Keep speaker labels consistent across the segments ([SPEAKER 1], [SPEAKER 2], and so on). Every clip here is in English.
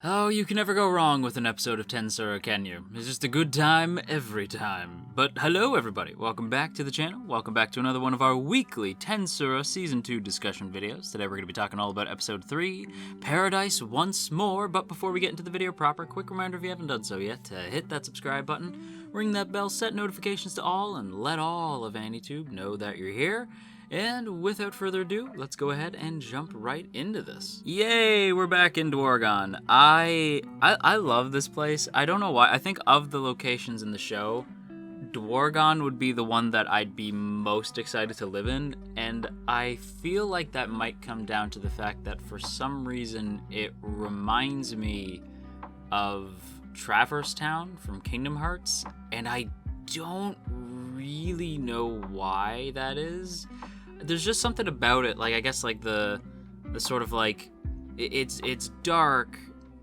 [SPEAKER 1] Oh, you can never go wrong with an episode of Tensura, can you? It's just a good time every time. But hello everybody, welcome back to the channel. Welcome back to another one of our weekly Tensura Season 2 discussion videos. Today we're going to be talking all about Episode 3, Paradise Once More. But before we get into the video proper, quick reminder if you haven't done so yet, to hit that subscribe button, ring that bell, set notifications to all, and let all of AniTube know that you're here. And without further ado, let's go ahead and jump right into this. Yay, we're back in Dwargon. I love this place. I don't know why. I think of the locations in the show, Dwargon would be the one that I'd be most excited to live in, and I feel like that might come down to the fact that for some reason it reminds me of Traverse Town from Kingdom Hearts, and I don't really know why that is. There's just something about it, like I guess like the sort of like it's dark,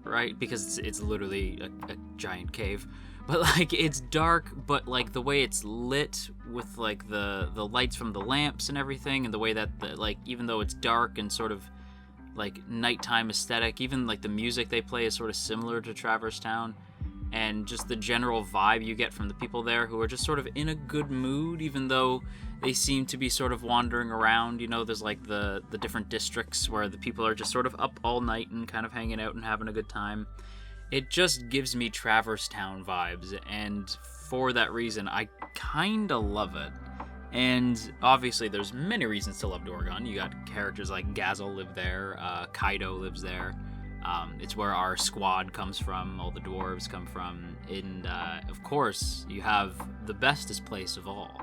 [SPEAKER 1] right? Because it's literally a giant cave, but like it's dark, but like the way it's lit with like the lights from the lamps and everything, and the way that like even though it's dark and sort of like nighttime aesthetic, even like the music they play is sort of similar to Traverse Town. And just the general vibe you get from the people there who are just sort of in a good mood, even though they seem to be sort of wandering around. You know, there's like the different districts where the people are just sort of up all night and kind of hanging out and having a good time. It just gives me Traverse Town vibes, and for that reason, I kind of love it. And obviously, there's many reasons to love Dwargon. You got characters like Gazel live there, Kaido lives there. It's where our squad comes from, all the dwarves come from, and of course, you have the bestest place of all.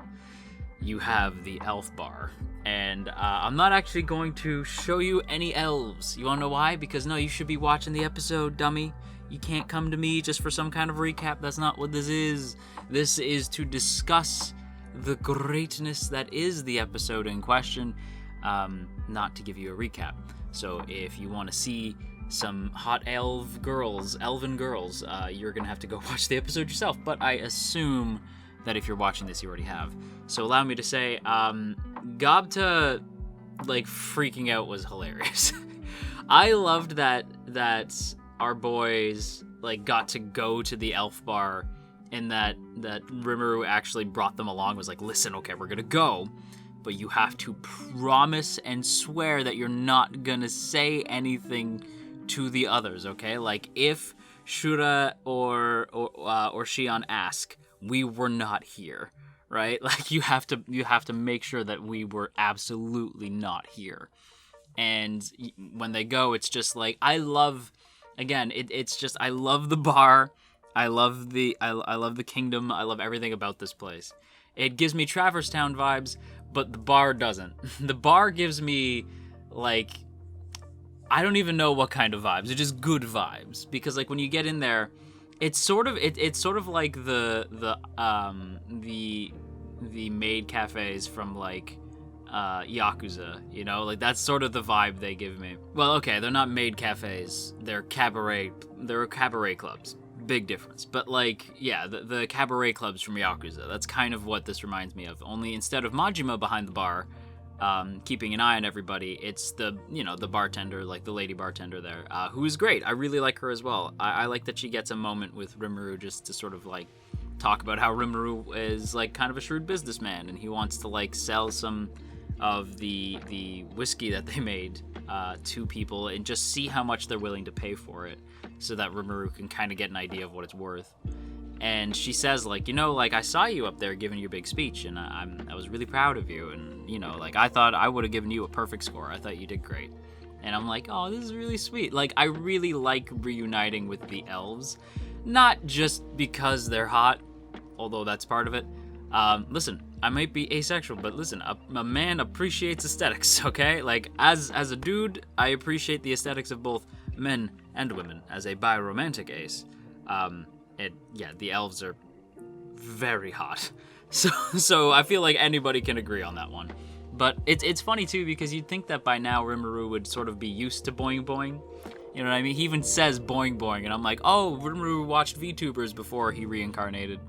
[SPEAKER 1] You have the elf bar, and I'm not actually going to show you any elves. You wanna know why? Because no, you should be watching the episode, dummy. You can't come to me just for some kind of recap. That's not what this is. This is to discuss the greatness that is the episode in question, not to give you a recap. So if you want to see some hot elven girls, you're gonna have to go watch the episode yourself, but I assume that if you're watching this, you already have. So allow me to say, Gobta, like, freaking out was hilarious. I loved that our boys, like, got to go to the elf bar, and that Rimuru actually brought them along, was like, listen, okay, we're gonna go, but you have to promise and swear that you're not gonna say anything to the others, okay? Like, if Shura or Shion ask, we were not here, right? Like, you have to make sure that we were absolutely not here. And when they go, it's just like, I love, again, it's just, I love the bar, I love the kingdom, I love everything about this place. It gives me Traverse Town vibes, but the bar doesn't. The bar gives me, like, I don't even know what kind of vibes. They're just good vibes, because like when you get in there, it's sort of like the maid cafes from like Yakuza, you know, like that's sort of the vibe they give me. Well, okay, they're not maid cafes. They're cabaret clubs. Big difference. But like, yeah, the cabaret clubs from Yakuza. That's kind of what this reminds me of. Only instead of Majima behind the bar, keeping an eye on everybody, it's the bartender, like the lady bartender there, who is great. I really like her as well. I like that she gets a moment with Rimuru just to sort of like talk about how Rimuru is like kind of a shrewd businessman, and he wants to like sell some of the whiskey that they made to people and just see how much they're willing to pay for it, so that Rimuru can kind of get an idea of what it's worth. And she says, like, you know, like, I saw you up there giving your big speech, and I was really proud of you, and, you know, like, I thought I would have given you a perfect score. I thought you did great. And I'm like, oh, this is really sweet. Like, I really like reuniting with the elves, not just because they're hot, although that's part of it. Listen, I might be asexual, but listen, a man appreciates aesthetics, okay? Like, as a dude, I appreciate the aesthetics of both men and women. As a bi-romantic ace, the elves are very hot. So I feel like anybody can agree on that one. But it's funny too, because you'd think that by now Rimuru would sort of be used to boing boing. You know what I mean? He even says boing boing, and I'm like, oh, Rimuru watched VTubers before he reincarnated.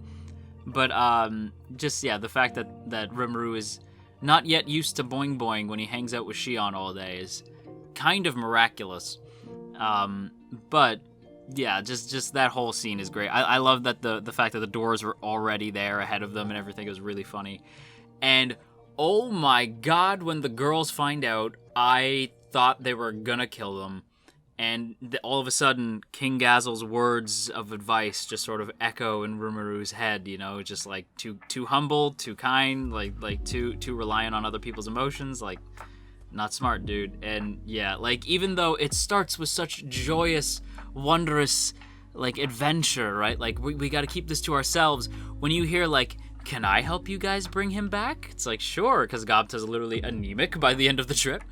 [SPEAKER 1] But the fact that Rimuru is not yet used to boing boing when he hangs out with Shion all day is kind of miraculous. But yeah, just that whole scene is great. I love that the fact that the doors were already there ahead of them and everything was really funny. And oh my god, when the girls find out, I thought they were gonna kill them. And all of a sudden, King Gazel's words of advice just sort of echo in Rumeru's head, you know, just like too humble, too kind, like too reliant on other people's emotions, like not smart, dude. And yeah, like even though it starts with such joyous, wondrous, like adventure, right? Like we got to keep this to ourselves. When you hear like, can I help you guys bring him back? It's like, sure, because Gobta's literally anemic by the end of the trip.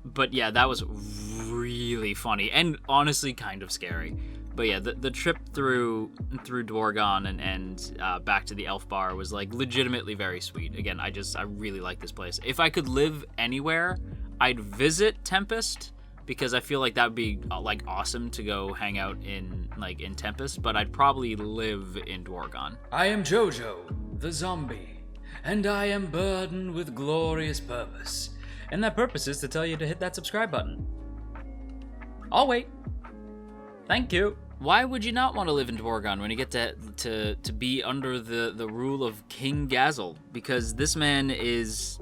[SPEAKER 1] But yeah, that was really funny and honestly kind of scary. But yeah, the trip through Dwargon and back to the Elf Bar was like legitimately very sweet. Again, I really like this place. If I could live anywhere, I'd visit Tempest because I feel like that would be like awesome to go hang out in Tempest. But I'd probably live in Dwargon. I am JoJo, the zombie, and I am burdened with glorious purpose. And that purpose is to tell you to hit that subscribe button. I'll wait. Thank you. Why would you not want to live in Dwargon when you get to be under the rule of King Gazel? Because this man is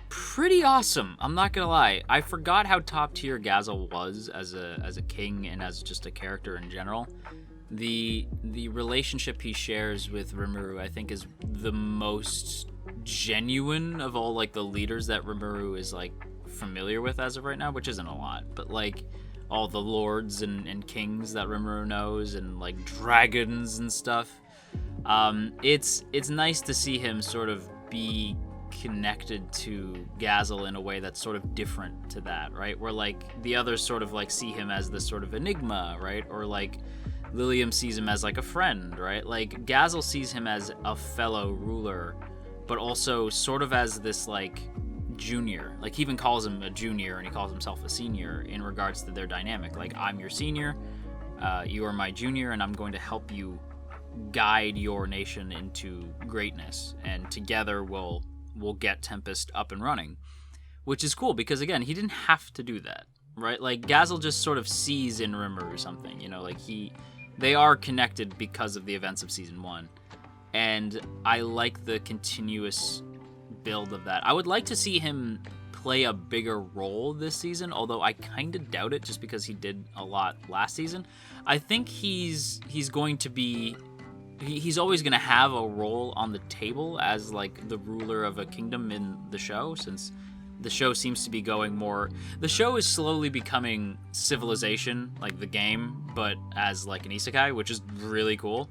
[SPEAKER 1] pretty awesome. I'm not gonna lie. I forgot how top tier Gazel was as a king and as just a character in general. The relationship he shares with Rimuru, I think, is the most genuine of all like the leaders that Rimuru is like familiar with as of right now, which isn't a lot, but like all the lords and kings that Rimuru knows and like dragons and stuff. It's nice to see him sort of be connected to Gazel in a way that's sort of different to that, right? Where like the others sort of like see him as this sort of enigma, right? Or like Lilium sees him as like a friend, right? Like Gazel sees him as a fellow ruler, but also sort of as this like junior. Like he even calls him a junior and he calls himself a senior in regards to their dynamic. Like, I'm your senior, you are my junior, and I'm going to help you guide your nation into greatness, and together we'll get Tempest up and running. Which is cool because again, he didn't have to do that, right? Like Gazel just sort of sees in Rimuru something, you know, like they are connected because of the events of season 1. And I like the continuous build of that. I would like to see him play a bigger role this season, although I kind of doubt it just because he did a lot last season. I think he's going to be... He's always going to have a role on the table as like the ruler of a kingdom in the show, since the show seems to be going more... The show is slowly becoming Civilization, like the game, but as like an isekai, which is really cool.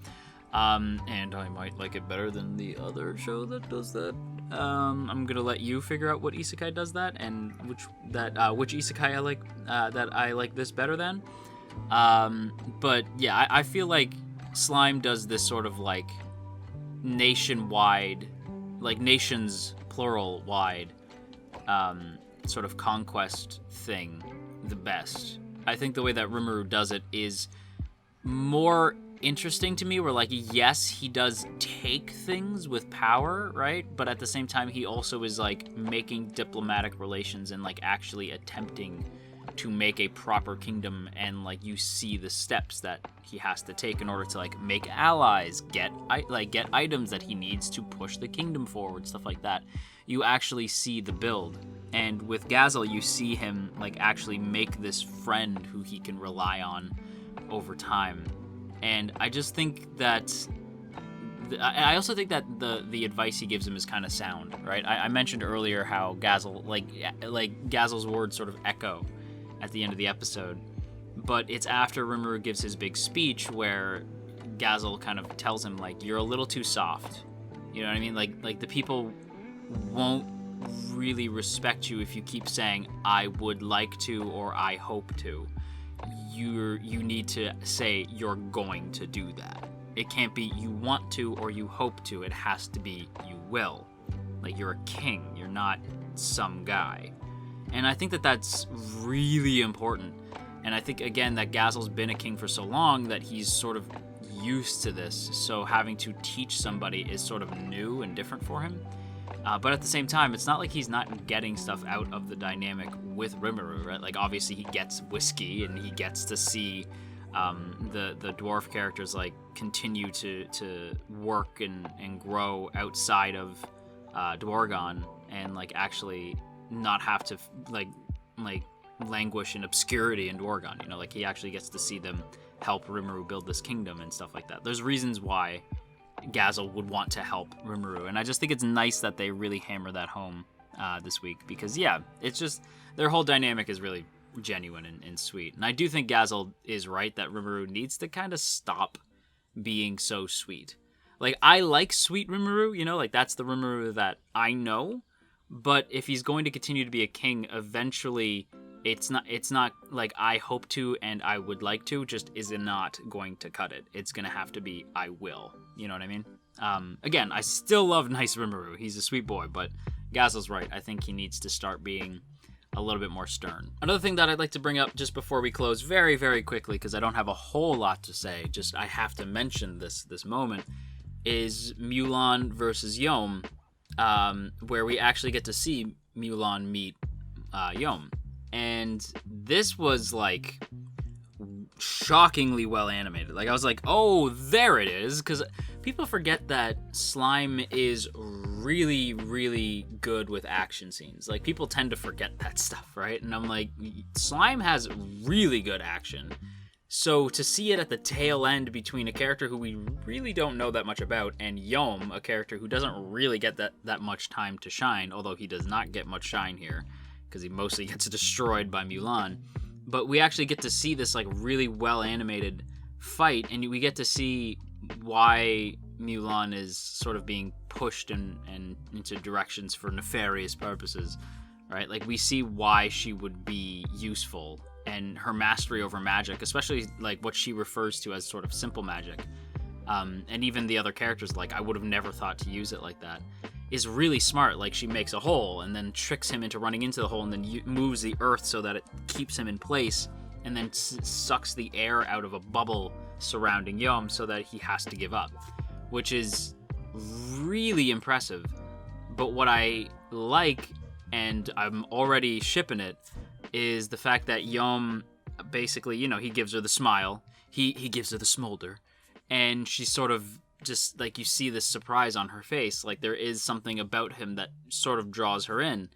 [SPEAKER 1] And I might like it better than the other show that does that. I'm gonna let you figure out what isekai does that, and which isekai I like, that I like this better than. But yeah, I feel like Slime does this sort of like nationwide, like nations plural wide, sort of conquest thing the best. I think the way that Rimuru does it is more interesting to me, where like, yes, he does take things with power, right? But at the same time, he also is like making diplomatic relations and like actually attempting to make a proper kingdom, and like you see the steps that he has to take in order to like make allies, get items that he needs to push the kingdom forward, stuff like that. You actually see the build. And with Gazel, you see him like actually make this friend who he can rely on over time. And I just think that... I also think that the advice he gives him is kind of sound, right? I mentioned earlier how Gazel, like Gazel's words sort of echo at the end of the episode. But it's after Rimuru gives his big speech where Gazel kind of tells him, like, you're a little too soft. You know what I mean? Like the people won't really respect you if you keep saying, I would like to, or I hope to. You need to say you're going to do that. It can't be you want to or you hope to. It has to be you will. Like, you're a king. You're not some guy. And I think that that's really important. And I think, again, that Gazel's been a king for so long that he's sort of used to this. So having to teach somebody is sort of new and different for him. But at the same time, it's not like he's not getting stuff out of the dynamic with Rimuru, right? Like, obviously he gets whiskey and he gets to see the dwarf characters like continue to work and grow outside of Dwargon, and like actually not have to like languish in obscurity in Dwargon. You know, like he actually gets to see them help Rimuru build this kingdom and stuff like that. There's reasons why Gazel would want to help Rimuru, and I just think it's nice that they really hammer that home this week, because yeah, it's just their whole dynamic is really genuine and sweet. And I do think Gazel is right that Rimuru needs to kind of stop being so sweet. Like, I like sweet Rimuru, you know, like that's the Rimuru that I know, but if he's going to continue to be a king, eventually it's not like I hope to and I would like to, just is not going to cut it. It's going to have to be I will, you know what I mean? Again, I still love nice Rimuru. He's a sweet boy, but Gazel's right. I think he needs to start being a little bit more stern. Another thing that I'd like to bring up just before we close very, very quickly, because I don't have a whole lot to say, just I have to mention this moment, is Mulan versus Yom, where we actually get to see Mulan meet Yom. And this was like shockingly well animated. Like I was like, oh, there it is, because people forget that Slime is really, really good with action scenes. Like people tend to forget that stuff, right? And I'm like, Slime has really good action. So to see it at the tail end between a character who we really don't know that much about and Yom, a character who doesn't really get that much time to shine, although he does not get much shine here because he mostly gets destroyed by Mulan. But we actually get to see this like really well animated fight, and we get to see why Mulan is sort of being pushed and into directions for nefarious purposes, right? Like we see why she would be useful, and her mastery over magic, especially like what she refers to as sort of simple magic, and even the other characters, like I would have never thought to use it like that, is really smart. Like she makes a hole and then tricks him into running into the hole, and then moves the earth so that it keeps him in place, and then sucks the air out of a bubble surrounding Yom so that he has to give up, which is really impressive. But what I like, and I'm already shipping it, is the fact that Yom basically, you know, he gives her the smile, he gives her the smolder, and she sort of just, like, you see this surprise on her face, like there is something about him that sort of draws her in,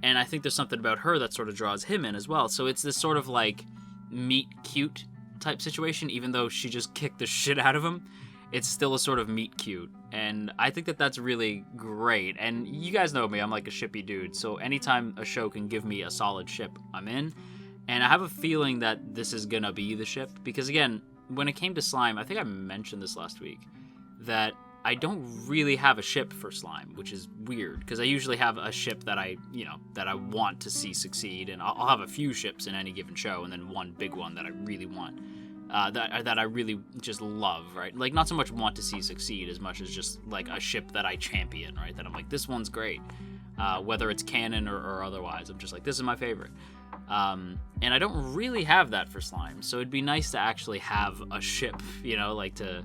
[SPEAKER 1] and I think there's something about her that sort of draws him in as well. So it's this sort of like meet cute type situation. Even though she just kicked the shit out of him, it's still a sort of meet cute, and I think that that's really great. And you guys know me, I'm like a shippy dude, so anytime a show can give me a solid ship, I'm in. And I have a feeling that this is gonna be the ship, because again, when it came to Slime, I think I mentioned this last week, that I don't really have a ship for Slime, which is weird, because I usually have a ship that I want to see succeed, and I'll have a few ships in any given show, and then one big one that I really want, that I really just love, right? Like, not so much want to see succeed as much as just like a ship that I champion, right? That I'm like, this one's great, whether it's canon or otherwise. I'm just like, this is my favorite. And I don't really have that for Slime, so it'd be nice to actually have a ship, you know, like to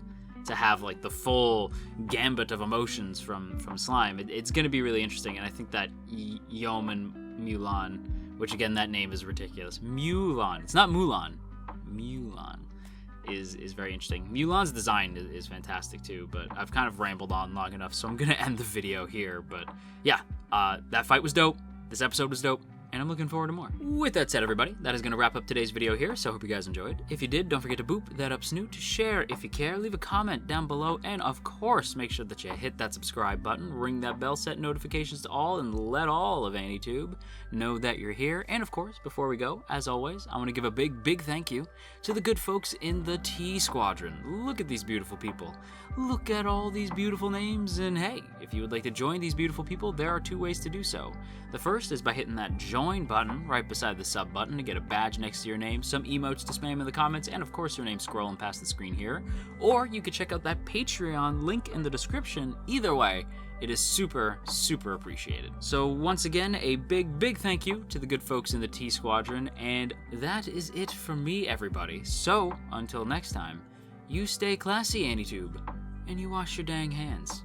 [SPEAKER 1] have like the full gambit of emotions from Slime. It's going to be really interesting, and I think that Yom and Mulan, which again, that name is ridiculous. Mulan. It's not Mulan. Mulan is very interesting. Mulan's design is fantastic too, but I've kind of rambled on long enough, so I'm going to end the video here. But yeah, that fight was dope. This episode was dope, and I'm looking forward to more. With that said, everybody, that is going to wrap up today's video here, so I hope you guys enjoyed. If you did, don't forget to boop that up snoot, share if you care, leave a comment down below, and of course, make sure that you hit that subscribe button, ring that bell, set notifications to all, and let all of AniTube know that you're here. And of course, before we go, as always, I want to give a big thank you to the good folks in the T Squadron. Look at these beautiful people. Look at all these beautiful names, and hey, if you would like to join these beautiful people, there are two ways to do so. The first is by hitting that join button right beside the sub button to get a badge next to your name, some emotes to spam in the comments, and of course your name scrolling past the screen here. Or you could check out that Patreon link in the description. Either way, it is super appreciated. So once again, a big thank you to the good folks in the T Squadron, and that is it from me, everybody. So until next time, you stay classy, AniTube, and you wash your dang hands.